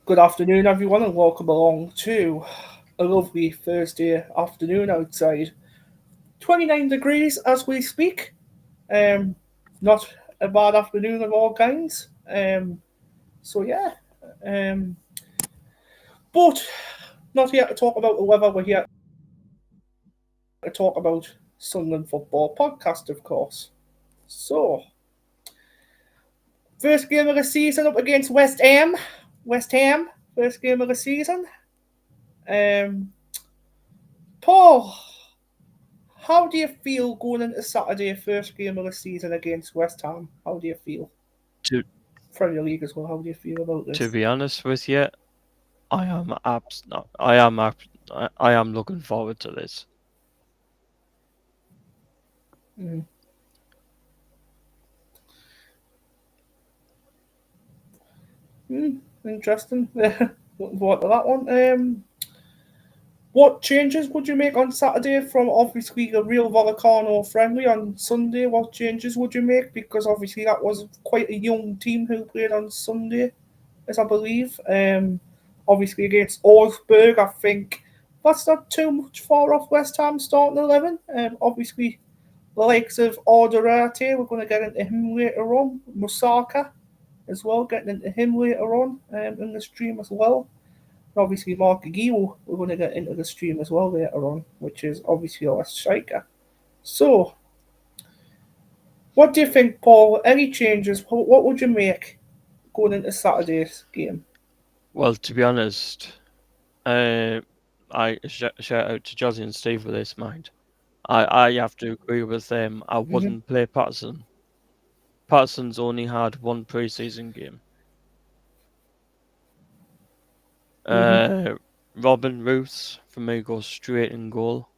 Good afternoon, everyone, and welcome along to a lovely Thursday afternoon outside. 29 degrees as we speak. Um, Not a bad afternoon of all kinds. So, yeah. Um, but not here to talk about the weather, we're here to talk about Sunderland Football Podcast, of course. So, first game of the season up against West Ham. West Ham, first game of the season. Um, Paul, how do you feel going into Saturday, first game of the season against West Ham? How do you feel? To Premier League as well. How do you feel about to this? be honest with you, I am abs- no, I am looking forward to this. Mm. Interesting. Looking forward to that one. What changes would you make on Saturday from obviously the Real Volcano friendly on Sunday? What changes would you make? Because obviously that was quite a young team who played on Sunday, as I believe. Obviously against Augsburg, I think that's not too much far off West Ham starting 11. Obviously the likes of Alderete, we're going to get into him later on. Musaka as well, getting into him later on in the stream as well. And obviously, Mark Aguirre, we're going to get into the stream as well later on, which is obviously our striker. So, what do you think, Paul? Any changes? What would you make going into Saturday's game? Well, to be honest, shout out to Jozzy and Steve with this, mind. I have to agree with them. I Mm-hmm, wouldn't play Patterson. Patterson's only had one preseason game. mm-hmm. Uh, Robin Roos for me goes straight in goal.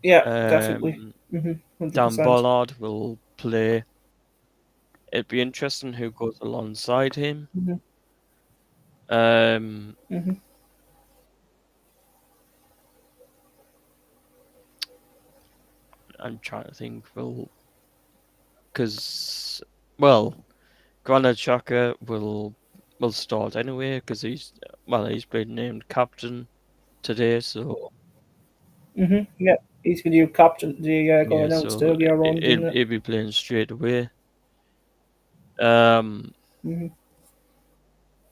Yeah, definitely. Um, 100%. Dan Bollard will play. It'd be interesting who goes alongside him. Mm-hmm, Um, mm-hmm, I'm trying to think. Because Granit Xhaka will start anyway because he's been named captain today. So mm-hmm. Yeah, he's going to be captain. They got yeah, announced so earlier on, didn't it? he'll be playing straight away. Um, Mm-hmm.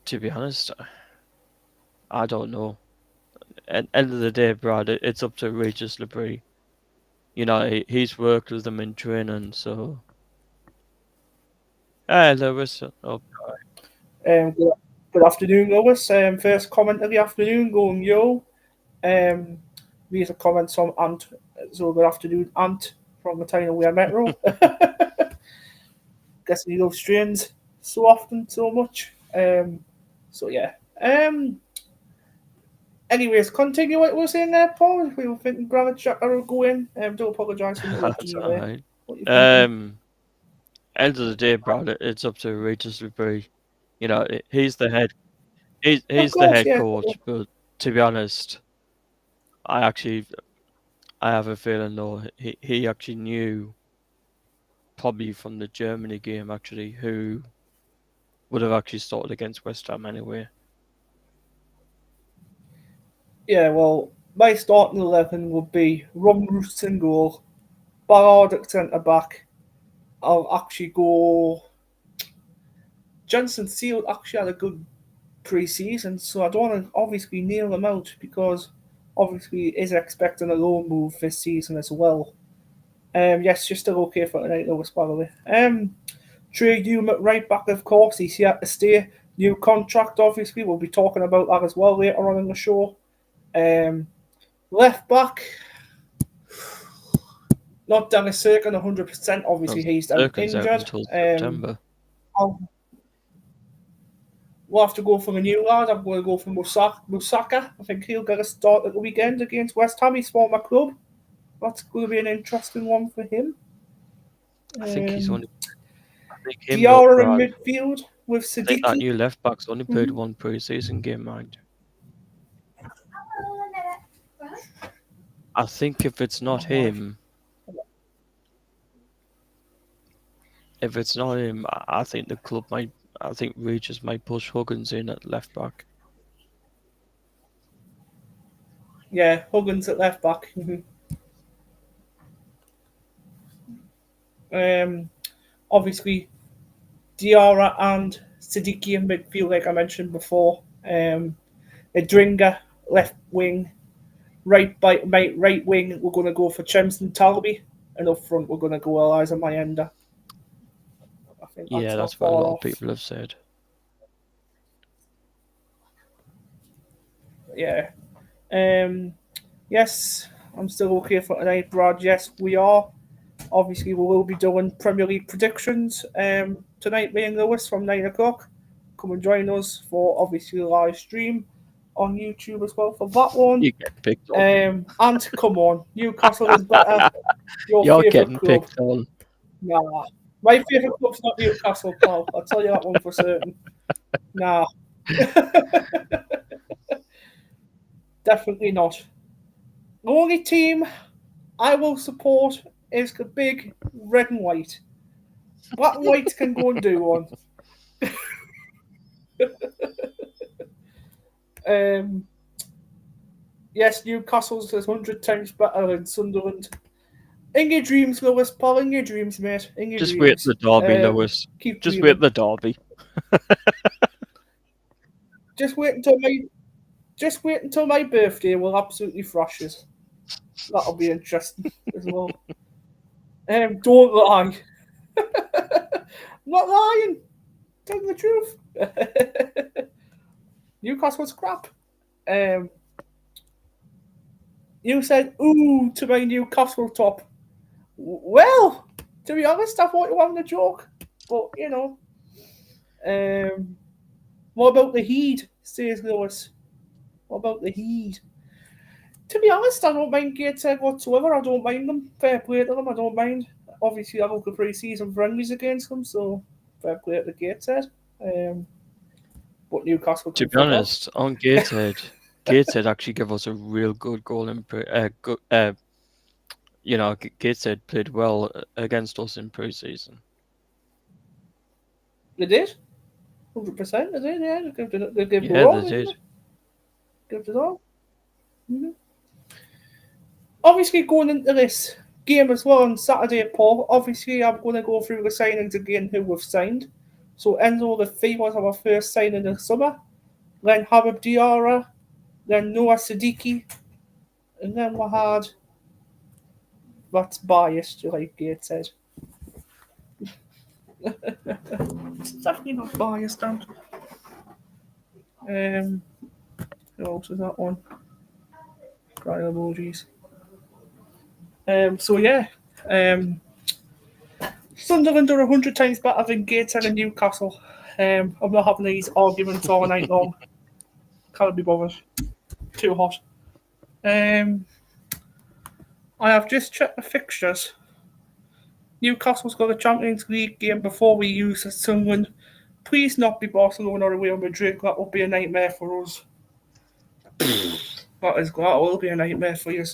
to be honest, I don't know. At end of the day, Brad, it's up to Regis Labrie. He's worked with them in training, so. Hey, Lewis. Oh, Good, good afternoon, Lewis. First comment of the afternoon going, yo. Um, these are comments from Ant. So good afternoon, Ant from the Tiny Weir Metro. Guessing you love strains so often, so much. So yeah. Anyways, continue what we were saying there, Paul. We were thinking Granite Xhaka will go in. Do apologise for that's interrupting you there. alright. What are you thinking? Um, End of the day, Brad, it's up to Regis Labrie. He's the head. He's Of he's the course, head yeah. coach, but to be honest, I actually I have a feeling though he actually knew probably from the Germany game actually who would have actually started against West Ham anyway. Yeah, well, my starting 11 would be Ron Roots in goal, Ballard at centre back. I'll actually go. Johnson Seal actually had a good pre-season, so I don't want to obviously nail him out because obviously is expecting a loan move this season as well. Yes, you're still okay for tonight, Lewis, by the way. Trey Hume at right back, of course, he's here to stay. New contract, obviously, we'll be talking about that as well later on in the show. Um, Left back, not Dennis Cirkin 100%, Well, obviously he's out Zirkin's out injured. until September. I'll, we'll have to go for a new lad. I'm going to go for Musaka. I think he'll get a start at the weekend against West Ham, his former club. That's going to be an interesting one for him. I think he's Um, only. I think him though, Diarra in Brad. midfield with I think that Siddiqui. new left back's only played Mm-hmm. one pre-season game, mind. I think if it's not Oh, my. him, if it's not him, I think the club I think Regis might push Huggins in at left back. Yeah, Huggins at left back. Um, Obviously, Diarra and Siddiqui in midfield, like I mentioned before. Adringa, left wing. Right wing, we're going to go for Chemston Talby. And up front, we're going to go Eliza Mayenda. I think Yeah, that's not that's what a far lot of off. people have said. Yeah. Um, yes, I'm still okay for tonight, Brad. Yes, we are. Obviously, we will be doing Premier League predictions tonight, me and Lewis, from 9 o'clock. Come and join us for obviously a live stream on YouTube as well for that one. You get picked on. And come on, Newcastle is better. Your You're favourite getting club. picked on. Nah. My favourite club's not Newcastle, pal. I'll tell you that one for certain. Nah. Definitely not. The only team I will support is the big red and white. Black and white can go and do one. Um, yes, Newcastle's is 100 times better than Sunderland. In your dreams, Lewis, Paul, in your dreams, mate. In your Just wait dreams. the derby, Lewis. Keep Just wait dreaming. the derby. Just wait until my just wait until my birthday. We'll absolutely thrash it. That'll be interesting as well. Don't lie. I'm not lying. Telling the truth. Newcastle's crap. Um, you said ooh to my Newcastle top. Well, to be honest, I thought you were having a joke, but you know. Um, what about the Heat? Says Lewis. What about the Heat? To be honest, I don't mind Gateshead whatsoever. I don't mind them. Fair play to them. I don't mind. Obviously, I hope the pre-season friendlies against them, so fair play to Gateshead. Um, but Newcastle To can be fuck off. honest, on Gateshead actually gave us a real good goal in Gateshead played well against us in pre-season. They did. 100%. They did, yeah. They gave the Yeah, all, they didn't they? did. Gave it all. Mm-hmm. Obviously, going into this game as well on Saturday, Paul, obviously, I'm going to go through the signings again who we've signed. So, Enzo Lafay was our first signing in the summer. Then Habib Diarra. Then Noah Siddiqui. And then we had. That's biased, like Gates said. It's definitely not biased, Dan. Who else is that one? Crying emojis. So yeah. Sunderland are 100 times better than Gateshead and Newcastle. I'm not having these arguments all night long. Can't be bothered. Too hot. Um, I have just checked the fixtures. Newcastle's got a Champions League game before we use Sunderland. Please not be Barcelona or Real Madrid. That will be a nightmare for us. That will be a nightmare for you.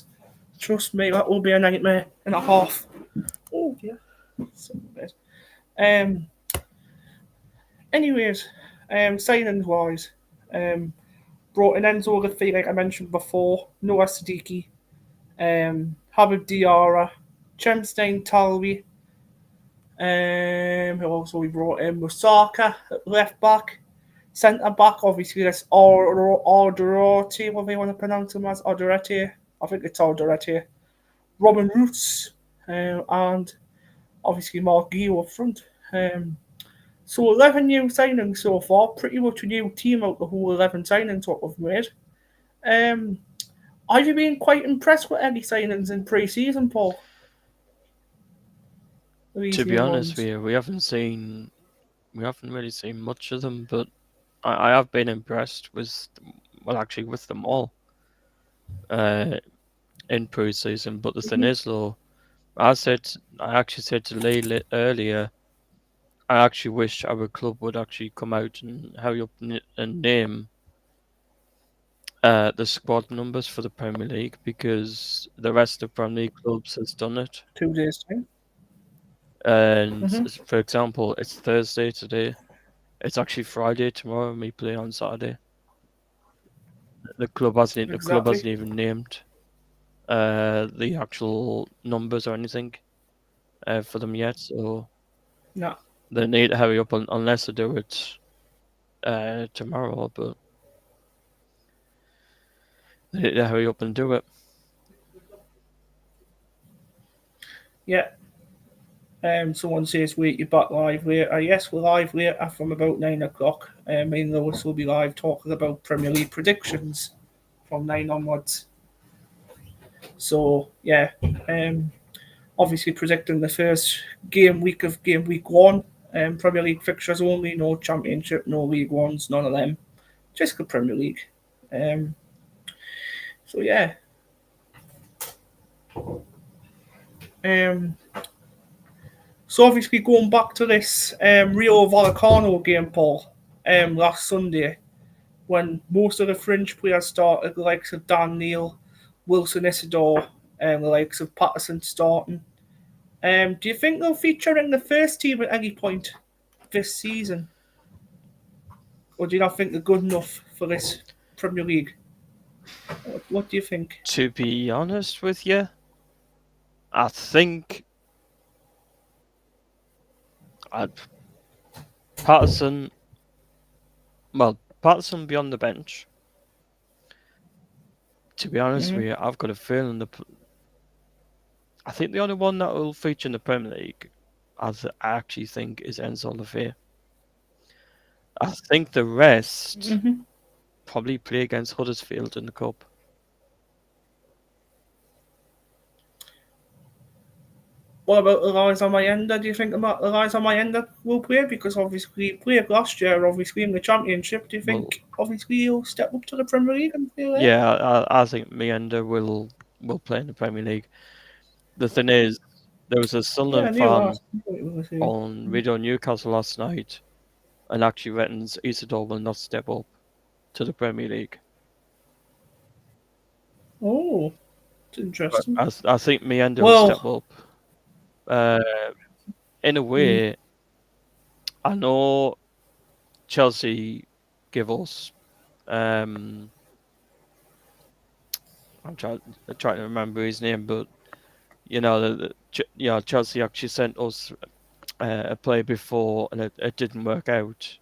Trust me, that will be a nightmare and a half. Oh yeah. Um. Anyways, signings wise, brought in Enzo Lafay, like I mentioned before, Noah Siddiqui, Habib Diarra, Chemstein Talwi, who also we brought in Musaka at left back, centre back. Obviously, that's Alderete, what they want to pronounce him as, Alderete. I think it's Alderete. Robin Roots, and obviously Mark Gio up front. So 11 new signings so far, pretty much a new team out the whole 11 signings what we've made. Um, have you been quite impressed with any signings in pre-season, Paul? These To be new honest with ones. you, we haven't really seen much of them, but I have been impressed with them all in pre-season. But the thing is, though, I actually said to Lee earlier, I actually wish our club would actually come out and hurry up and name the squad numbers for the Premier League, because the rest of Premier League clubs has done it. 2 days time. And Mm-hmm. for example, it's Thursday today. It's actually Friday tomorrow, and we play on Saturday. The club hasn't Exactly. even named the actual numbers or anything for them yet, so No. they need to hurry up unless they do it tomorrow, but they need to hurry up and do it. Yeah. Someone says, wait, you're back live later. Yes, we're live later from about 9 o'clock. Me and Lewis will be live talking about Premier League predictions from 9 onwards. So, yeah. Um, Obviously, predicting the first game week one. Premier League fixtures only, no Championship, no League Ones, none of them. Just the Premier League. Um, so, yeah. Um, so, obviously, going back to this Rio Vallecano game, Paul, last Sunday, when most of the fringe players started, the likes of Dan Neil, Wilson Isidore, and the likes of Patterson starting. Do you think they'll feature in the first team at any point this season? Or do you not think they're good enough for this Premier League? What do you think? To be honest with you, I think I'd Patterson. Well, Patterson will be on the bench. To be honest with Mm-hmm. you, I've got a feeling I think the only one that will feature in the Premier League, as I actually think, is Enzo Lafay. I think the rest Mm-hmm. probably play against Huddersfield in the cup. What about Eliza Mayenda? Do you think about Eliza Mayenda will play? Because obviously he played last year, obviously in the Championship. Do you Well, think obviously he'll step up to the Premier League and play there? yeah, I think Meander will play in the Premier League. The thing is, there was a Yeah, I Sunderland knew that. fan I knew what you were saying. on Radio Newcastle last night, and actually reckons Isidore will not step up to the Premier League. Oh, it's But interesting. I think Meander will step Well, up. Uh, in a mm, way, I know Chelsea give us. Um, I'm trying to remember his name, but Chelsea actually sent us a play before, and it didn't work out.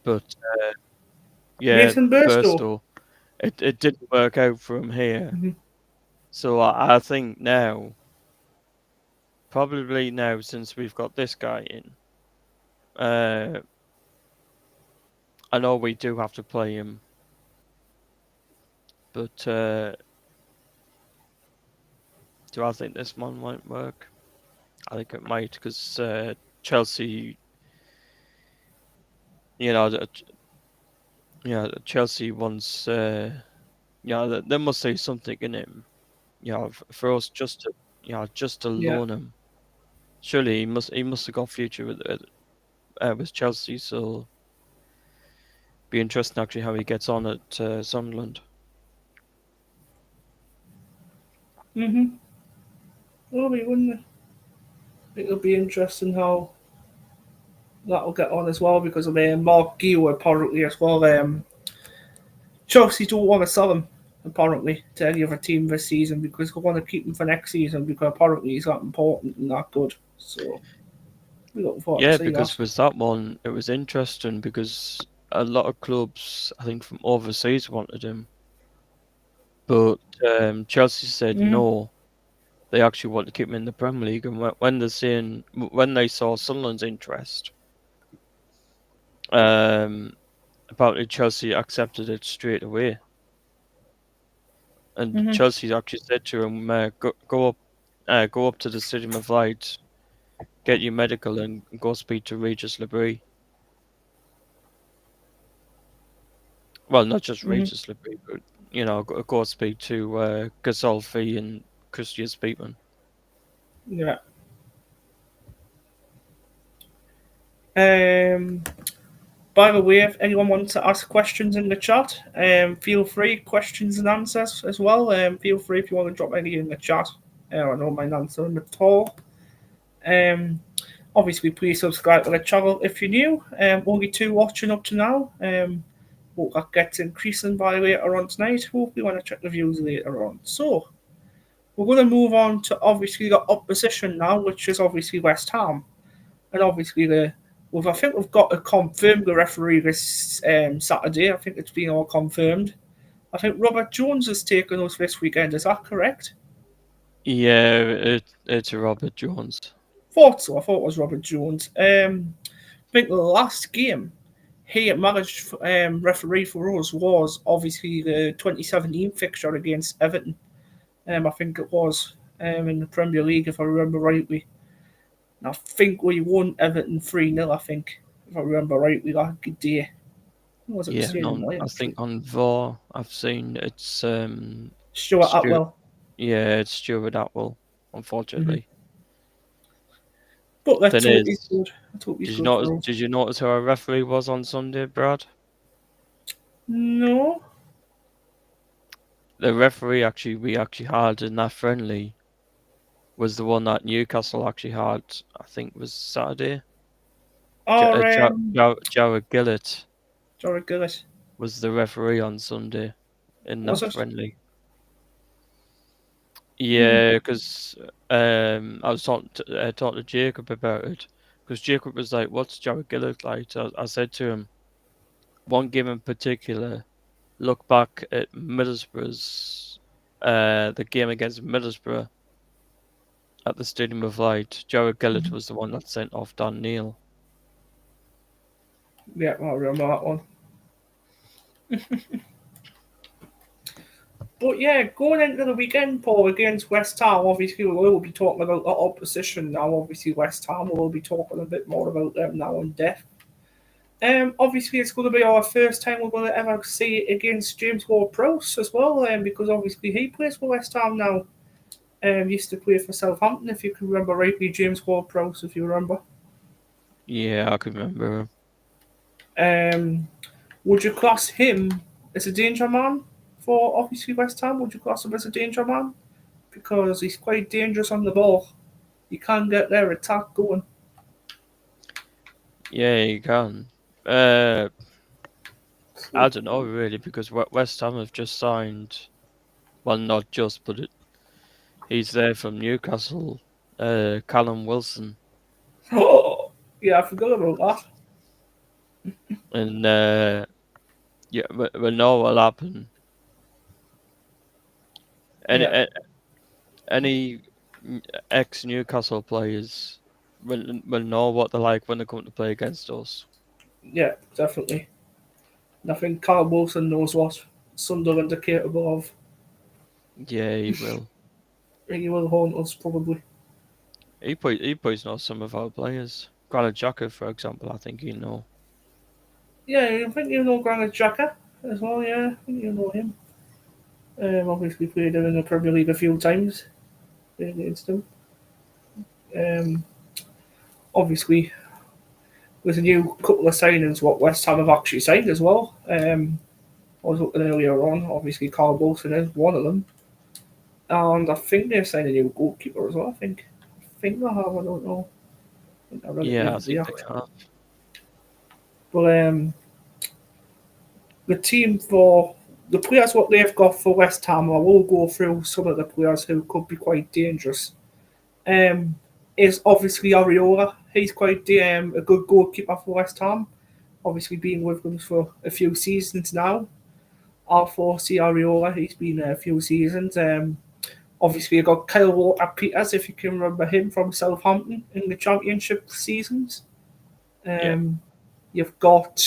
But yeah, Nathan Burstow. Burstow, it didn't work out for him here. Mm-hmm. So I think now, probably now, since we've got this guy in, uh, I know we do have to play him, but do I think this one might work? I think it might because Chelsea, you know, Chelsea wants, they must see something in him, for us just to Yeah. loan him. Surely he must have got future with Chelsea, so be interesting actually how he gets on at Sunderland. Mm-hmm. Will be, wouldn't it? It'll be interesting how that'll get on as well because of Mark Gill apparently as well. Chelsea don't want to sell him apparently to any other team this season because they want to keep him for next season because apparently he's that important and that good. So we look forward to Yeah, see because that. with that one, it was interesting because a lot of clubs, I think from overseas, wanted him, but Chelsea said Mm-hmm. no. They actually want to keep him in the Premier League, and when they saw Sunderland's interest, um, apparently Chelsea accepted it straight away. And Mm-hmm. Chelsea actually said to him, go up to the Stadium of Light, get your medical, and go speak to Regis Labrie. Well, not just Mm-hmm. Regis Labrie, but go speak to Gasolfi and Christian Speakman. Yeah. Um. By the way, if anyone wants to ask questions in the chat, feel free. Questions and answers as well. Feel free if you want to drop any in the chat. I don't mind answering at all. Um, Obviously, please subscribe to the channel if you're new. Only 2 watching up to now. Hope that gets increasing by later on tonight. Hopefully, want to check the views later on. So, we're going to move on to obviously the opposition now, which is obviously West Ham. And obviously, I think we've got to confirm the referee this Saturday. I think it's been all confirmed. I think Robert Jones is taking us this weekend. Is that correct? Yeah, it's Robert Jones. Thought so. I thought it was Robert Jones. I think the last game he managed referee for us was obviously the 2017 fixture against Everton. I think it was in the Premier League, if I remember rightly. And I think we won Everton 3-0, I think, if I remember rightly, that good day. Was it the Yeah, and Stadium on Light, I think actually? on VAR I've seen it's Stuart Stuart. Atwell. Yeah, it's Stuart Atwell. Mm-hmm. Unfortunately, But let's then hope he's is good. Let's hope he's good for us. did you notice who our referee was on Sunday, Brad? No. The referee we actually had in that friendly was the one that Newcastle actually had. I think it was Saturday. Or Jared Gillett Jared Gillis. was the referee on Sunday in Was that it? friendly. Hmm. Yeah, because I was talking to Jacob about it, because Jacob was like, "What's Jared Gillett like?" I said to him, one game in particular. Look back at Middlesbrough's the game against Middlesbrough at the Stadium of Light. Jared Gillett was the one that sent off Dan Neil. Yeah, I remember that one. But yeah, going into the weekend, Paul, against West Ham, obviously we will be talking about the opposition now. Obviously, West Ham, we will be talking a bit more about them now in depth. Obviously, it's going to be our first time we're going to ever see it against James Ward-Prowse as well, because obviously he plays for West Ham now. Used to play for Southampton, if you can remember rightly, James Ward-Prowse, if you remember. Yeah, I can remember him. Um, would you class him as a danger man for obviously West Ham? Would you class him as a danger man? Because he's quite dangerous on the ball. You can't get their attack going. Yeah, you can. Uh, I So, don't know really, because West Ham have just signed. Well, not just, but he's there from Newcastle. Callum Wilson, oh, yeah, I forgot about that. and yeah, we know what'll happen. Any Yeah, a- any ex Newcastle players will know what they're like when they come to play against us. yeah, definitely. And I think Carl Wilson knows what Sunderland are capable of. Yeah, he will. He will haunt us probably. He plays know some of our players. Granit Xhaka, for example, I think you know. Yeah, I think you know Granit Xhaka as well. Yeah, I think you know him. Obviously played him in the Premier League a few times against him. Um, obviously, with a new couple of signings, what West Ham have actually signed as well. I was looking earlier on. Obviously, Carl Bolton is one of them, and I think they've signed a new goalkeeper as well. I think they have. I don't know. I think I read it the Yeah, I other day think they actually. have. But the team for the players what they've got for West Ham, I will go through some of the players who could be quite dangerous. Um, is obviously Areola. He's quite a good goalkeeper for West Ham. Obviously, been with them for a few seasons now. Alfonso Areola, he's been there a few seasons. Obviously, you got Kyle Walker-Peters, if you can remember him from Southampton in the Championship seasons. Yeah, Um, you've got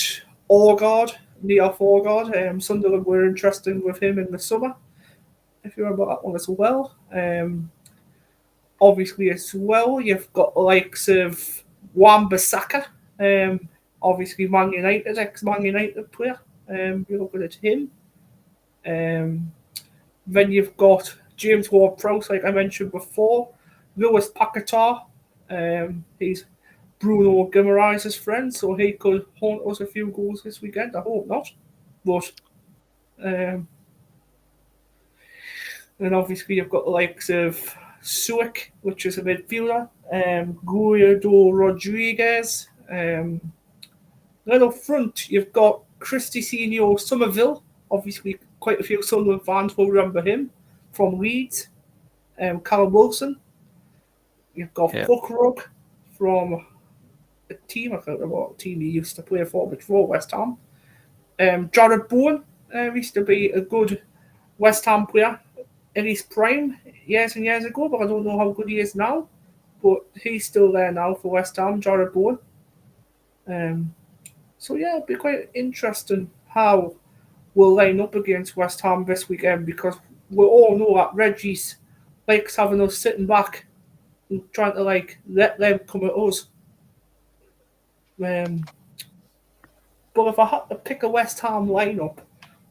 Orgard, Neo Orgard. Sunderland were interested with him in the summer, if you remember that one as well. Obviously, as well, you've got the likes of Wan-Bissaka, um, obviously Man United, ex-Man United player. You're looking at him. Um, then you've got James Ward-Prowse, like I mentioned before. Lewis Paquetá, he's Bruno Guimaraes' friend, so he could haunt us a few goals this weekend. I hope not. But um, then obviously you've got the likes of Suic, which is a midfielder. Guido Rodriguez. Then up front, you've got Christy Senior Somerville. Obviously, quite a few Sunderland fans will remember him from Leeds. Callum Wilson. You've got Yeah. Fuckrug from a team, I can't remember what team he used to play for before West Ham. Jared Bowen used to be a good West Ham player in his prime years and years ago, but I don't know how good he is now. But he's still there now for West Ham, Jared Bowen. So yeah, it'll be quite interesting how we'll line up against West Ham this weekend because we all know that Reggie's likes having us sitting back and trying to let them come at us. But if I had to pick a West Ham lineup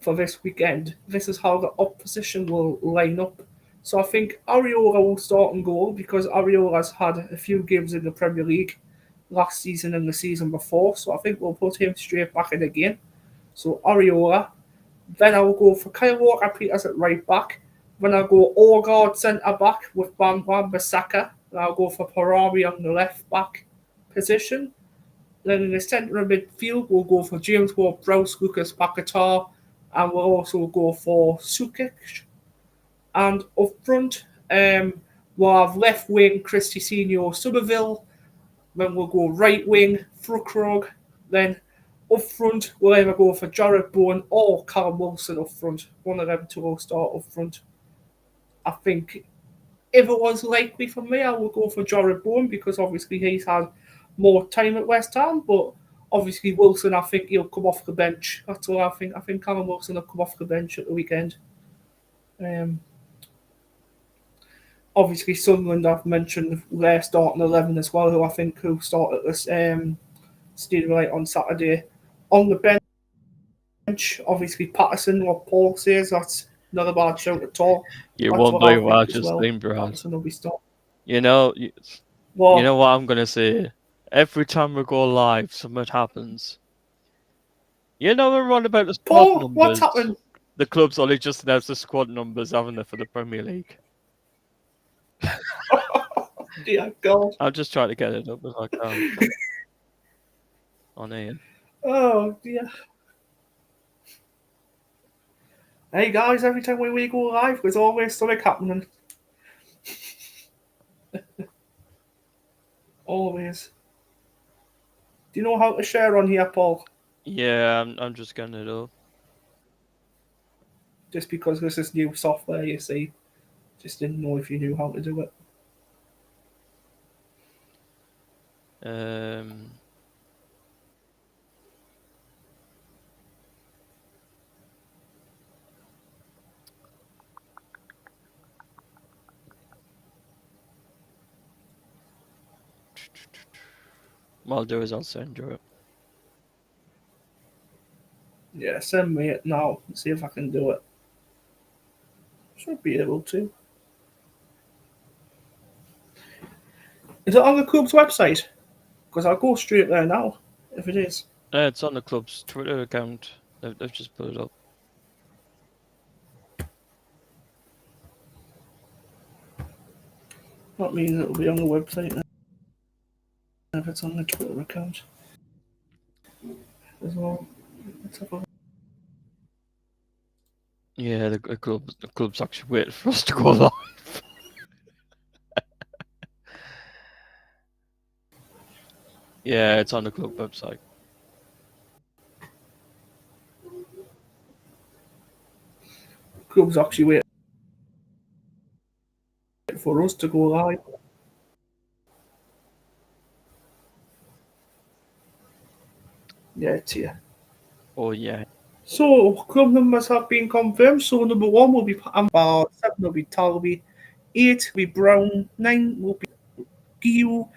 for this weekend, this is how the opposition will line up. So I think Areola will start in goal because Areola's had a few games in the Premier League last season and the season before. So I think we'll put him straight back in again. So Areola. Then I will go for Kyle Walker-Peters at right back. Then I'll go Orgard centre back with Bam Bissaka. Then I'll go for Parami on the left back position. Then in the centre of midfield, we'll go for James Ward-Prowse, Lucas Paquetá, and we'll also go for Sukic. And up front, we'll have left wing Christy Senior Somerville. Then we'll go right wing Frukrog. Then up front, we'll either go for Jared Bowen or Callum Wilson up front. One of them two will start up front. I think if it was likely for me, I would go for Jared Bowen because obviously he's had more time at West Ham. But obviously Wilson, I think he'll come off the bench. That's all I think. I think Callum Wilson will come off the bench at the weekend. Obviously Sunderland, I've mentioned their starting 11 as well, who I think who started this Stadium Light on Saturday. On the bench, obviously Patterson, what Paul says, that's not a bad shout at all. You That's won't what I believe what I think as just well. think, Brad. Patterson will be starting. You know what I'm going to say? Every time we go live, something happens. You know we're on about the squad Paul, numbers. what's happened? The club's only just announced the squad numbers, haven't they, for the Premier League? Dear God. I'm just trying to get it up as I can. On Ian. Oh, dear. Hey, guys, every time we go live, there's always something happening. Always. Do you know how to share on here, Paul? Yeah, I'm just getting it up. Just because this is new software, you see. Just didn't know if you knew how to do it. What I'll do is I'll send you it. Yeah, send me it now and see if I can do it. Should be able to. Is it on the club's website? Because I'll go straight there now, if it is. It's on the club's Twitter account. They've just put it up. That means it'll be on the website now. If it's on the Twitter account. As well. Let's have a look. Yeah, the club's actually waiting for us to go live. Yeah, it's on the club website. Club's actually waiting for us to go live. Yeah, it's here. Oh, yeah. So, club numbers have been confirmed. So, number 1 will be Ambar, 7 will be Talby, 8 will be Brown, 9 will be Giu,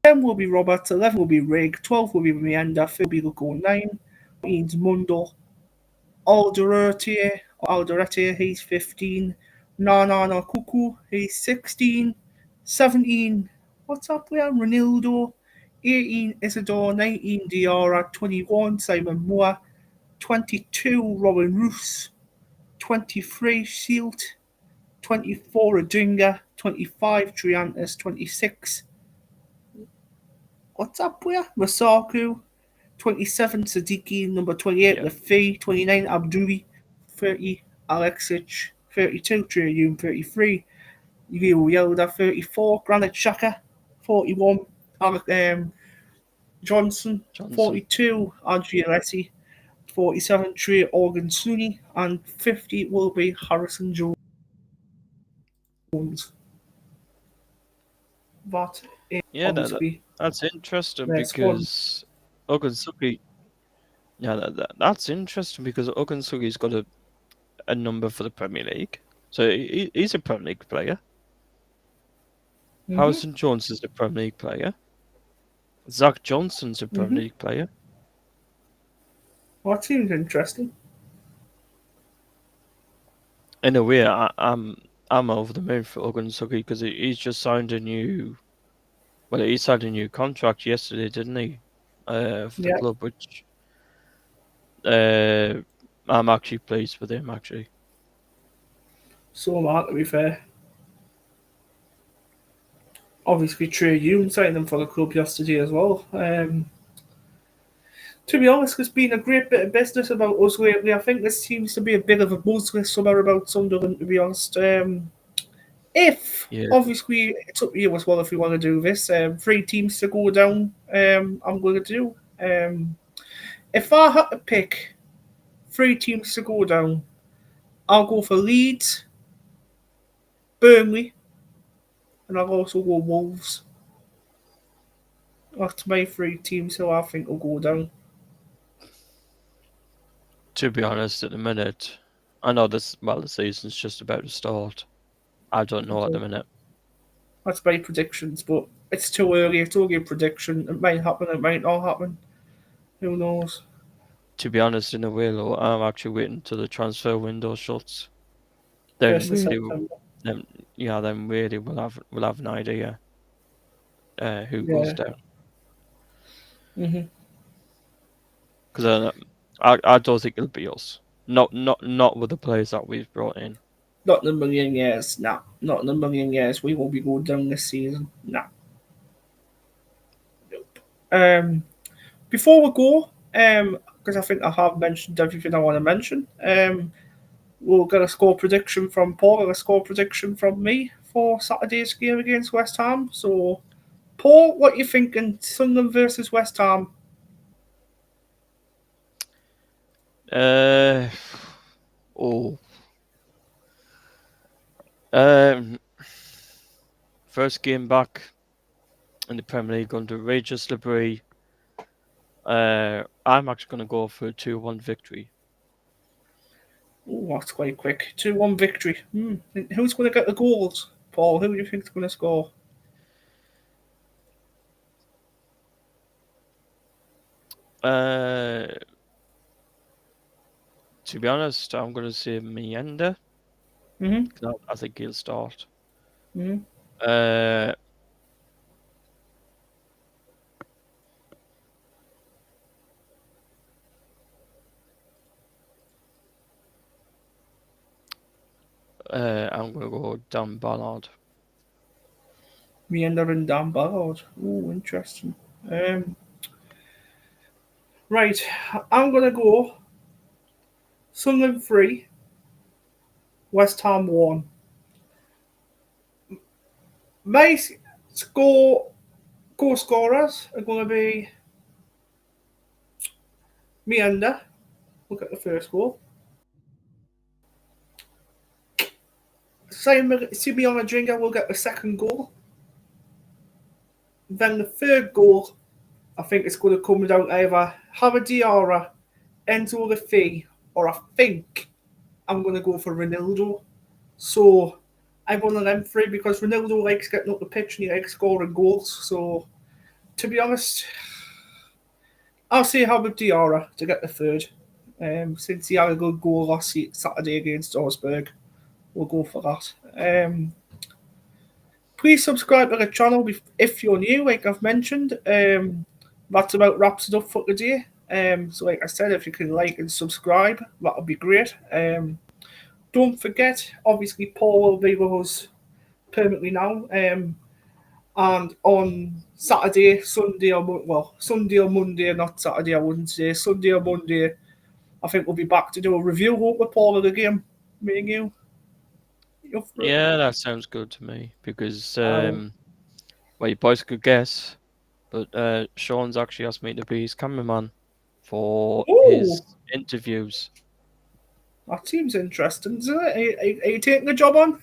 10 will be Roberts, 11 will be Rigg, 12 will be Meander, 13 will be Lugo, 9 means Mundo, Alderete, he's 15, Nana Kuku, he's 16, 17, what's up there? Ronaldo, 18 Isidore, 19 Diarra, 21 Simon Moore, 22 Robin Roos, 23 Shield, 24 Adinga, 25 Triantis, 26 what's up where? Masaku, 27 Siddiqui, number 28 Yeah, Lafi, 29 Abdui, 30 Alexic, 32 Trayum, 33 Yu Yoda, 34 Granite Shaka, 41 Johnson, Johnson. 42 Angiolesi, 47 Trey Organ Sunni, and 50 will be Harrison Jones. That is Yeah, obviously that's interesting their squad. because Ogunsugi. Yeah, that's interesting because Ogunsugi's got a number for the Premier League, so he's a Premier League player. Mm-hmm, Harrison Jones is a Premier League player. Zach Johnson's a mm-hmm. Premier League player. That seems interesting. In a way, I'm over the moon for Ogunsugi because he's just signed a new. Well, he signed a new contract yesterday, didn't he? For the Yeah, club, which uh, I'm actually pleased with him. Actually, so Mark, to be fair. Obviously, Trey Yoon signed them for the club yesterday as well. To be honest, there's been a great bit of business about us lately. I think this seems to be a bit of a buzz with somewhere about Sunderland, to be honest. If, yeah. obviously, it's up to you as well if you want to do this. Three teams to go down, I'm going to do. If I had to pick three teams to go down, I'll go for Leeds, Burnley, and I'll also go Wolves. That's my three teams who I think will go down. To be honest, at the minute, I know this. Well, the season's just about to start. I don't know at the minute. That's my predictions, but it's too early. It's only a prediction. It might happen, it might not happen. Who knows? To be honest, in a way, though, I'm actually waiting till the transfer window shuts. Then First of really, September. then yeah, then really we'll have an idea who goes Yeah. down. hmm Because I don't think it'll be us. Not with the players that we've brought in. Not in a million years. Nah. Not in a million years. We won't be going down this season. Nah. Nope. Before we go, because I think I have mentioned everything I want to mention, we'll get a score prediction from Paul and a score prediction from me for Saturday's game against West Ham. So, Paul, what you thinking? Sunderland versus West Ham? Uh oh. Um, First game back in the Premier League under Regis Labrie. I'm actually going to go for a 2-1 victory. Oh, that's quite quick. 2-1 victory. Who's going to get the goals, Paul? Who do you think is going to score? Uh, to be honest, I'm going to say Mienda. Mm-hmm. I think he'll start. Mm-hmm. Uh, I'm going to go Dan Ballard. Me and Dan Ballard. Oh, interesting. Um, right, I'm going to go Sunderland 3, West Ham 1. My score goal scorers are going to be Mienda. Look at the first goal. Simeon Adringa will get the second goal. Then the third goal, I think it's going to come down to either Diarra, Enzo Lefebvre, or I think I'm going to go for Ronaldo. So I'm one of them three because Ronaldo likes getting up the pitch and he likes scoring goals. So to be honest, I'll say Diarra to get the third. Since he had a good goal last Saturday against Augsburg, we'll go for that. Please subscribe to the channel if you're new, like I've mentioned. That's about wraps it up for today. So like I said, if you can like and subscribe, that would be great. don't forget, obviously, Paul will be with us permanently now. And on Saturday, Sunday, Sunday or Monday, not Saturday, I wouldn't say. Sunday or Monday, I think we'll be back to do a review with Paul of the game. Me and you. You up for it? Yeah, that sounds good to me because Oh. well, you boys could guess, but Sean's actually asked me to be his cameraman for his Ooh, interviews. that seems interesting, isn't it? Are you taking the job on?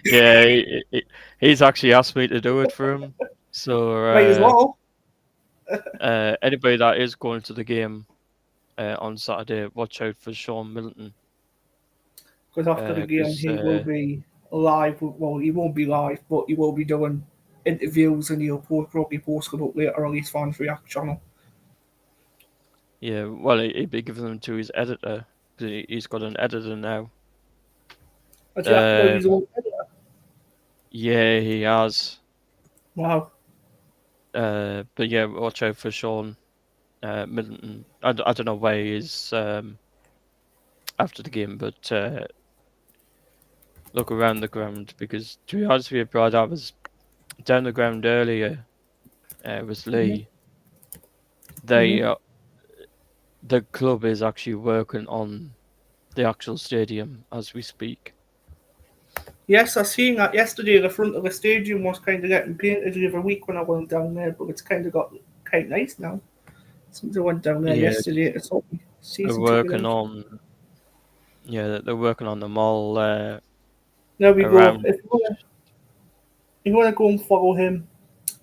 Yeah, he's actually asked me to do it for him. So Might as well. anybody that is going to the game on Saturday, watch out for Sean Milton. Because after the game, Because he will be live. Well, he won't be live, but he will be doing interviews and he'll probably post them up later on his fans react channel. yeah, well, he'd be giving them to his editor because he's got an editor now. Has he actually got his Um, own editor? yeah, he has. Wow. But yeah, watch out for Sean Middleton. I don't know where he is after the game, but look around the ground because to be honest with you, Brad, I was down the ground earlier with Mm-hmm. Lee. They Mm-hmm. the club is actually working on the actual stadium as we speak. Yes, I seen that yesterday. The front of the stadium was kind of getting painted the other week when I went down there, but it's kind of got quite nice now. Since I went down there Yeah, yesterday, it's all they're season ticket working out. on they're working on the mall There we go. around. If you wanna go and follow him,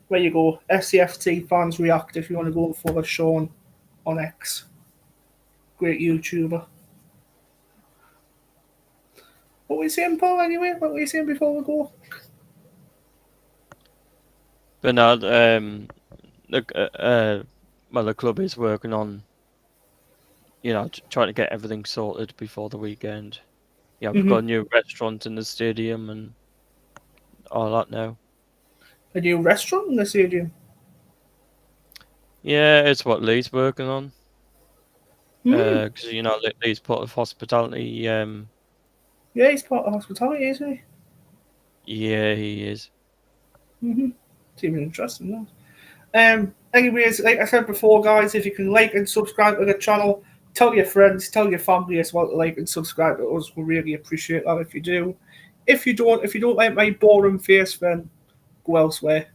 where you go, SCFT fans react. If you want to go and follow Sean on X, great YouTuber. What were you saying, Paul? Anyway, what were you saying before we go? But no, look, well, the club is working on trying to get everything sorted before the weekend. Yeah, we've got Mm-hmm. a new restaurant in the stadium and all that now. A new restaurant in the stadium. Yeah, it's what Lee's working on. Hmm. Because Lee's part of hospitality. Yeah, he's part of hospitality, isn't he? Yeah, he is. Mm-hmm. Seems interesting, though. Anyways, like I said before, guys, if you can like and subscribe to the channel, tell your friends, tell your family as well to like and subscribe to us. We really appreciate that if you do. If you don't like my boring face, then go elsewhere.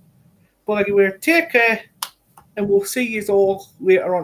But anyway, take care, and we'll see you all later on.